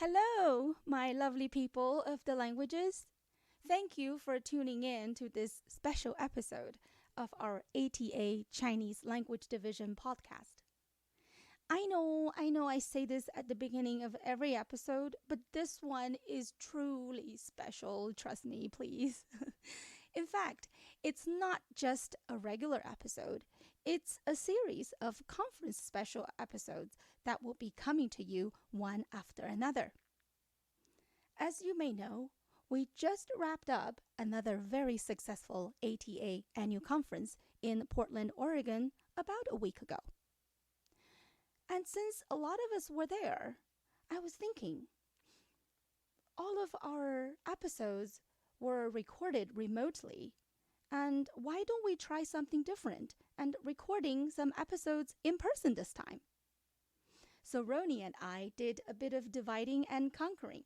Hello, my lovely people of the languages. Thank you for tuning in to this special episode of our ATA Chinese Language Division podcast. I know I say this at the beginning of every episode, but this one is truly special. Trust me, please. In fact, it's not just a regular episode, it's a series of conference special episodes that will be coming to you one after another. As you may know, we just wrapped up another very successful ATA annual conference in Portland, Oregon about a week ago. And since a lot of us were there, I was thinking, all of our episodes were recorded remotely, and why don't we try something different and recording some episodes in person this time? So Rony and I did a bit of dividing and conquering.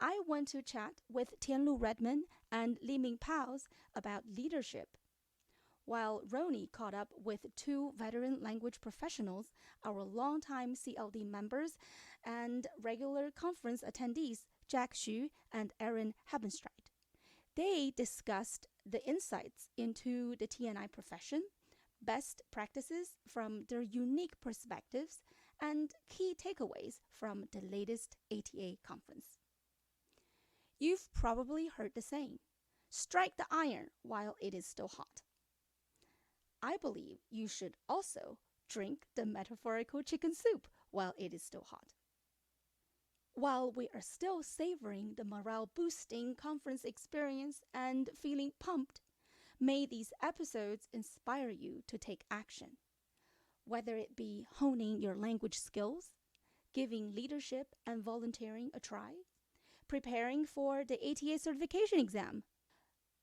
I went to chat with Tianlu Redman and Li Ming Paos about leadership, while Rony caught up with two veteran language professionals, our longtime CLD members and regular conference attendees, Jack Xu and Aaron Habenstreit. They discussed the insights into the TNI profession, best practices from their unique perspectives, and key takeaways from the latest ATA conference. You've probably heard the saying, strike the iron while it is still hot. I believe you should also drink the metaphorical chicken soup while it is still hot. While we are still savoring the morale-boosting conference experience and feeling pumped, may these episodes inspire you to take action, whether it be honing your language skills, giving leadership and volunteering a try, preparing for the ATA certification exam,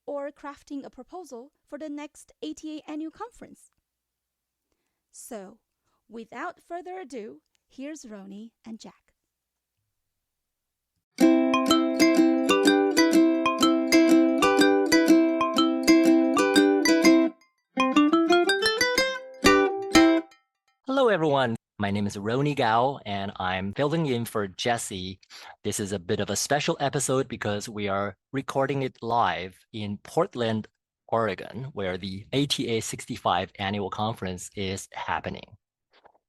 or crafting a proposal for the next ATA annual conference. So, without further ado, here's Rony and Jack. Hello, everyone. My name is Rony Gao, and I'm filling in for Jesse. This is a bit of a special episode because we are recording it live in Portland, Oregon, where the ATA 65 annual conference is happening.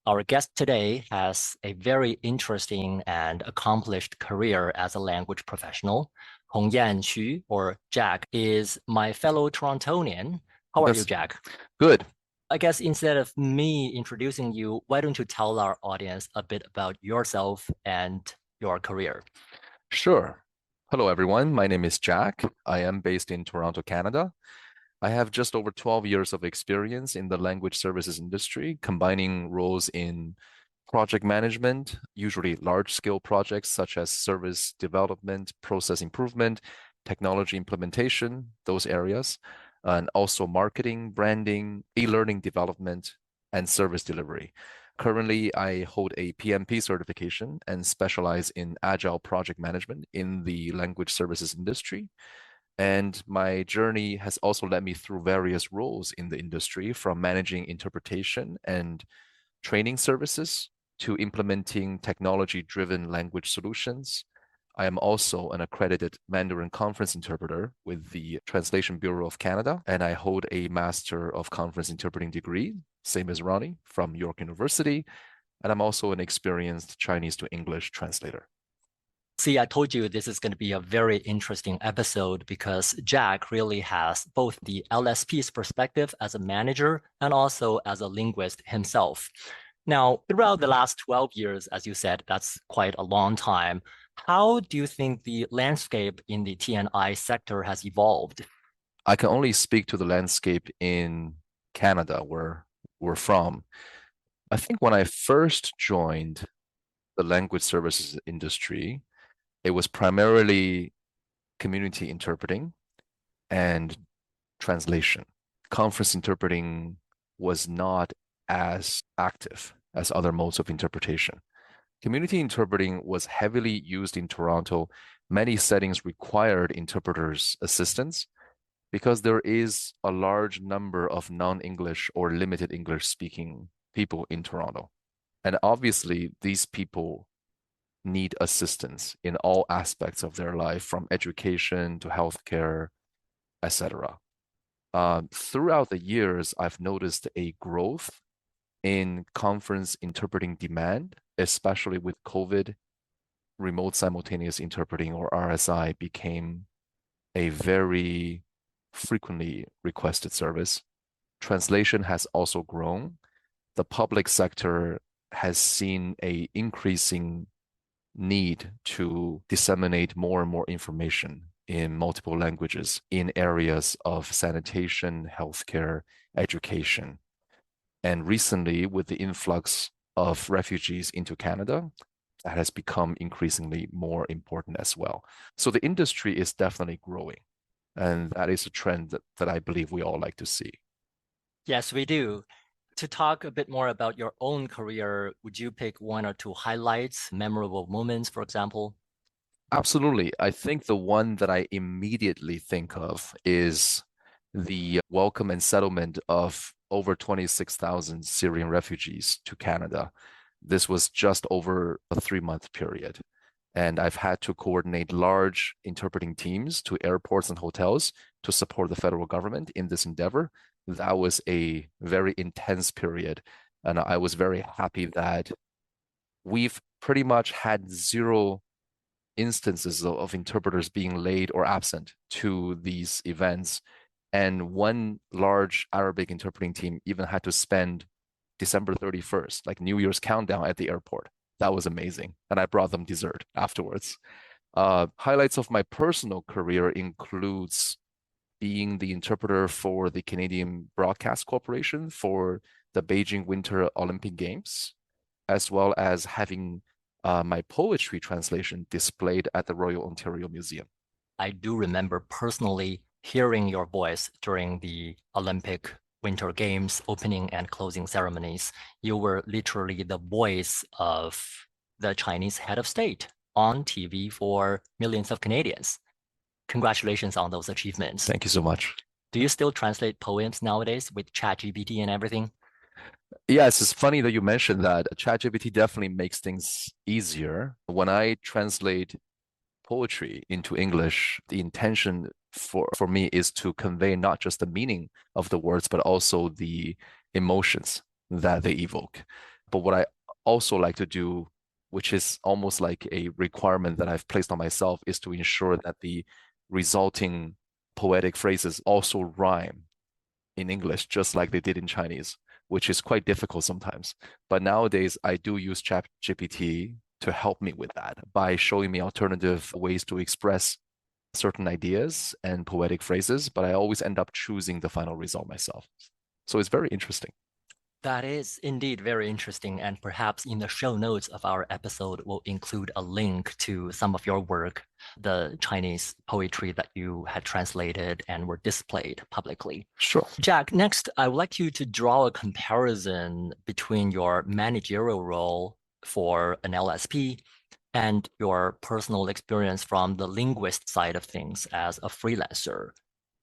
Our guest today has a very interesting and accomplished career as a language professional. Hongyan Xu, or Jack, is my fellow Torontonian. How are you, Jack? Good. I guess instead of me introducing you, why don't you tell our audience a bit about yourself and your career? Sure. Hello, everyone. My name is Jack. I am based in Toronto, Canada. I have just over 12 years of experience in the language services industry, combining roles in project management, usually large-scale projects such as service development, process improvement, technology implementation, those areas, and also marketing, branding, e-learning development, and service delivery. Currently, I hold a PMP certification and specialize in agile project management in the language services industry. And my journey has also led me through various roles in the industry, from managing interpretation and training services to implementing technology-driven language solutions. I am also an accredited Mandarin conference interpreter with the Translation Bureau of Canada, and I hold a Master of Conference Interpreting degree, same as Rony, from York University, and I'm also an experienced Chinese to English translator. See, I told you this is going to be a very interesting episode because Jack really has both the LSP's perspective as a manager and also as a linguist himself. Now, throughout the last 12 years, as you said, that's quite a long time. How do you think the landscape in the TNI sector has evolved? I can only speak to the landscape in Canada, where we're from. I think when I first joined the language services industry, it was primarily community interpreting and translation. Conference interpreting was not as active as other modes of interpretation. Community interpreting was heavily used in Toronto. Many settings required interpreters' assistance because there is a large number of non-English or limited English speaking people in Toronto. And obviously, these people need assistance in all aspects of their life, from education to healthcare, etc. Throughout the years, I've noticed a growth in conference interpreting demand, especially with COVID. Remote simultaneous interpreting, or RSI, became a very frequently requested service. Translation has also grown. The public sector has seen an increasing need to disseminate more and more information in multiple languages in areas of sanitation, healthcare, education. And recently, with the influx of refugees into Canada, that has become increasingly more important as well. So the industry is definitely growing. And that is a trend that I believe we all like to see. Yes, we do. To talk a bit more about your own career, would you pick one or two highlights, memorable moments, for example? Absolutely. I think the one that I immediately think of is the welcome and settlement of over 26,000 Syrian refugees to Canada. This was just over a 3-month period. And I've had to coordinate large interpreting teams to airports and hotels to support the federal government in this endeavor. That was a very intense period. And I was very happy that we've pretty much had 0 instances of interpreters being late or absent to these events. And one large Arabic interpreting team even had to spend December 31st, like New Year's countdown at the airport. That was amazing. And I brought them dessert afterwards. Highlights of my personal career includes being the interpreter for the Canadian Broadcast Corporation for the Beijing Winter Olympic Games, as well as having my poetry translation displayed at the Royal Ontario Museum. I do remember personally hearing your voice during the Olympic Winter Games opening and closing ceremonies. You were literally the voice of the Chinese head of state on TV for millions of Canadians. Congratulations on those achievements. Thank you so much. Do you still translate poems nowadays with ChatGPT and everything? Yes, it's funny that you mentioned that. ChatGPT definitely makes things easier. When I translate poetry into English, the intention for me is to convey not just the meaning of the words, but also the emotions that they evoke. But what I also like to do, which is almost like a requirement that I've placed on myself, is to ensure that the resulting poetic phrases also rhyme in English, just like they did in Chinese, which is quite difficult sometimes. But nowadays, I do use ChatGPT to help me with that by showing me alternative ways to express certain ideas and poetic phrases, but I always end up choosing the final result myself. So it's very interesting. That is indeed very interesting, and perhaps in the show notes of our episode, we'll include a link to some of your work, the Chinese poetry that you had translated and were displayed publicly. Sure. Jack, next, I would like you to draw a comparison between your managerial role for an LSP and your personal experience from the linguist side of things as a freelancer.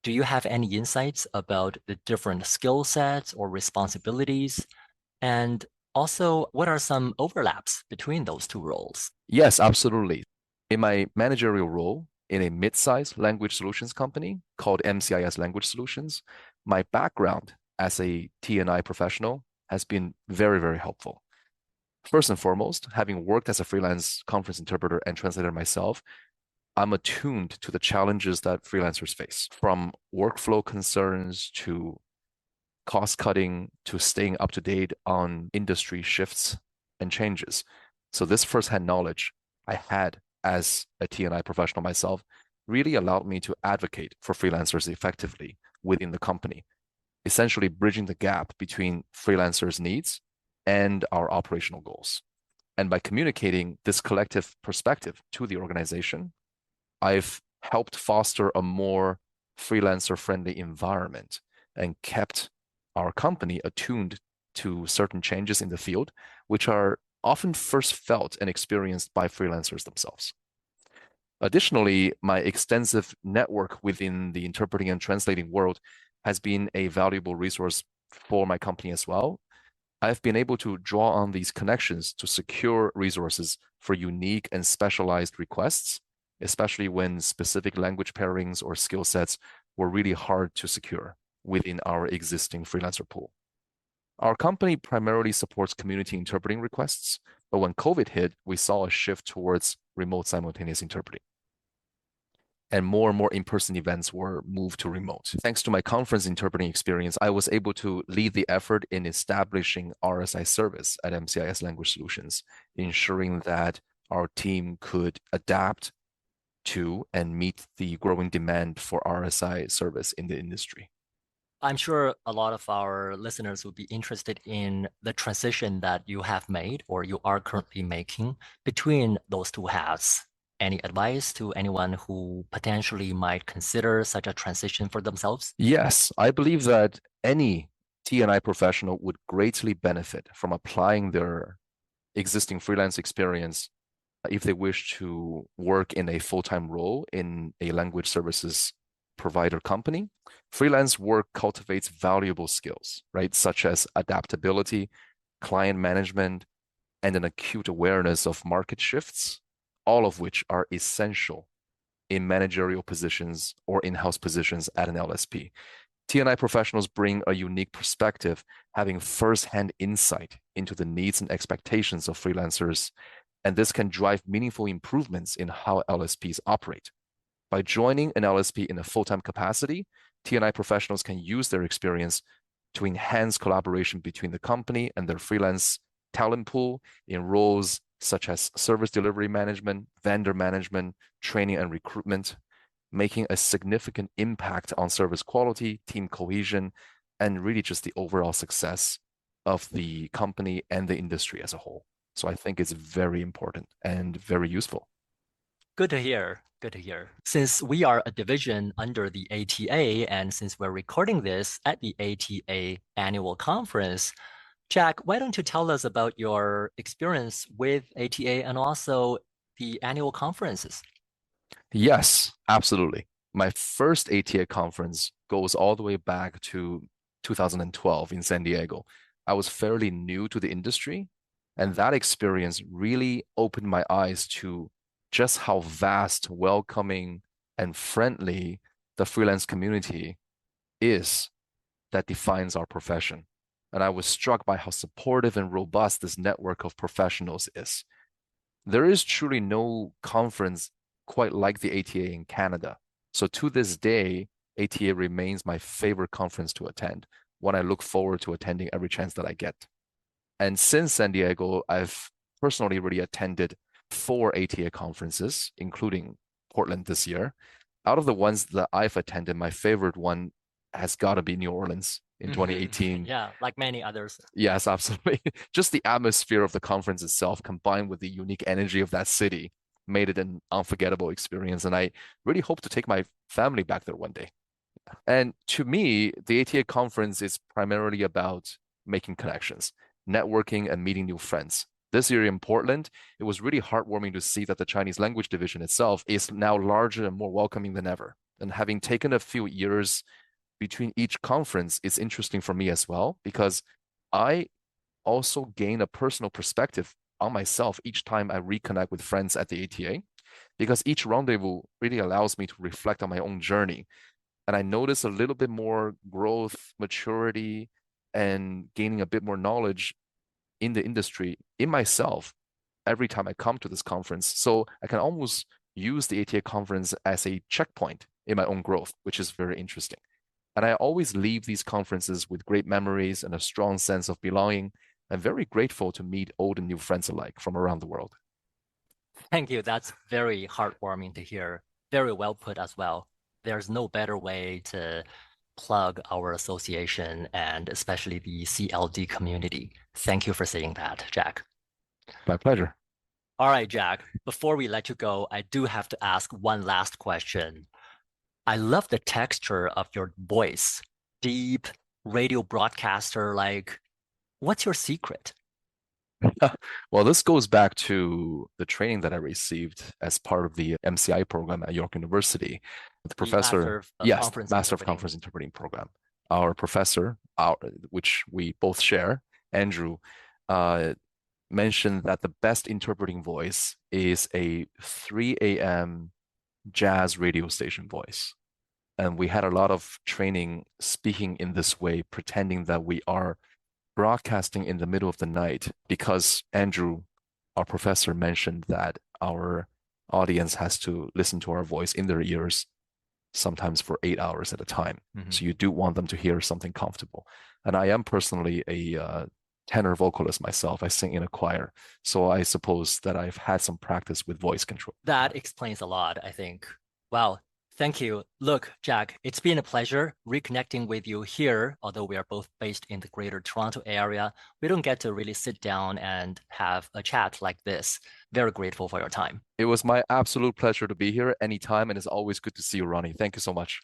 Do you have any insights about the different skill sets or responsibilities? And also, what are some overlaps between those two roles? Yes, absolutely. In my managerial role in a mid-sized language solutions company called MCIS Language Solutions, my background as a T&I professional has been very, very helpful. First and foremost, having worked as a freelance conference interpreter and translator myself, I'm attuned to the challenges that freelancers face, from workflow concerns to cost cutting to staying up to date on industry shifts and changes. So this firsthand knowledge I had as a T&I professional myself really allowed me to advocate for freelancers effectively within the company, essentially bridging the gap between freelancers' needs and our operational goals. And by communicating this collective perspective to the organization, I've helped foster a more freelancer-friendly environment and kept our company attuned to certain changes in the field, which are often first felt and experienced by freelancers themselves. Additionally, my extensive network within the interpreting and translating world has been a valuable resource for my company as well. I've been able to draw on these connections to secure resources for unique and specialized requests, especially when specific language pairings or skill sets were really hard to secure within our existing freelancer pool. Our company primarily supports community interpreting requests, but when COVID hit, we saw a shift towards remote simultaneous interpreting. And more in-person events were moved to remote. Thanks to my conference interpreting experience, I was able to lead the effort in establishing RSI service at MCIS Language Solutions, ensuring that our team could adapt to and meet the growing demand for RSI service in the industry. I'm sure a lot of our listeners would be interested in the transition that you have made or you are currently making between those two hats. Any advice to anyone who potentially might consider such a transition for themselves? Yes, I believe that any T&I professional would greatly benefit from applying their existing freelance experience if they wish to work in a full-time role in a language services provider company. Freelance work cultivates valuable skills, right? Such as adaptability, client management, and an acute awareness of market shifts, all of which are essential in managerial positions or in-house positions at an LSP. T&I professionals bring a unique perspective, having first-hand insight into the needs and expectations of freelancers, and this can drive meaningful improvements in how LSPs operate. By joining an LSP in a full-time capacity, T&I professionals can use their experience to enhance collaboration between the company and their freelance talent pool in roles such as service delivery management, vendor management, training and recruitment, making a significant impact on service quality, team cohesion, and really just the overall success of the company and the industry as a whole. So I think it's very important and very useful. Good to hear. Good to hear. Since we are a division under the ATA, and since we're recording this at the ATA annual conference, Jack, why don't you tell us about your experience with ATA and also the annual conferences? Yes, absolutely. My first ATA conference goes all the way back to 2012 in San Diego. I was fairly new to the industry, and that experience really opened my eyes to just how vast, welcoming, and friendly the freelance community is that defines our profession. And I was struck by how supportive and robust this network of professionals is. There is truly no conference quite like the ATA in Canada. So to this day, ATA remains my favorite conference to attend, one I look forward to attending every chance that I get. And since San Diego, I've personally really attended 4 ATA conferences, including Portland this year. Out of the ones that I've attended, my favorite one has got to be New Orleans in 2018. Yeah, like many others. Yes, absolutely. Just the atmosphere of the conference itself, combined with the unique energy of that city, made it an unforgettable experience. And I really hope to take my family back there one day. And to me, the ATA conference is primarily about making connections, networking, and meeting new friends. This year in Portland, it was really heartwarming to see that the Chinese language division itself is now larger and more welcoming than ever. And having taken a few years between each conference, it's interesting for me as well, because I also gain a personal perspective on myself each time I reconnect with friends at the ATA, because each rendezvous really allows me to reflect on my own journey. And I notice a little bit more growth, maturity, and gaining a bit more knowledge in the industry in myself every time I come to this conference. So I can almost use the ATA conference as a checkpoint in my own growth, which is very interesting. And I always leave these conferences with great memories and a strong sense of belonging. I'm very grateful to meet old and new friends alike from around the world. Thank you. That's very heartwarming to hear. Very well put as well. There's no better way to plug our association and especially the CLD community. Thank you for saying that, Jack. My pleasure. All right, Jack, before we let you go, I do have to ask one last question. I love the texture of your voice, deep radio broadcaster, like, what's your secret? Well, this goes back to the training that I received as part of the MCI program at York University. The professor, Master of Conference Interpreting program. Our professor, which we both share, Andrew, mentioned that the best interpreting voice is a 3 a.m. jazz radio station voice. And we had a lot of training speaking in this way, pretending that we are broadcasting in the middle of the night, because Andrew, our professor, mentioned that our audience has to listen to our voice in their ears, sometimes for 8 hours at a time. So you do want them to hear something comfortable. And I am personally a tenor vocalist myself. I sing in a choir. So I suppose that I've had some practice with voice control. That explains a lot, I think. Wow. Thank you. Look, Jack, it's been a pleasure reconnecting with you here. Although we are both based in the Greater Toronto area, we don't get to really sit down and have a chat like this. Very grateful for your time. It was my absolute pleasure to be here anytime, and it's always good to see you, Ronnie. Thank you so much.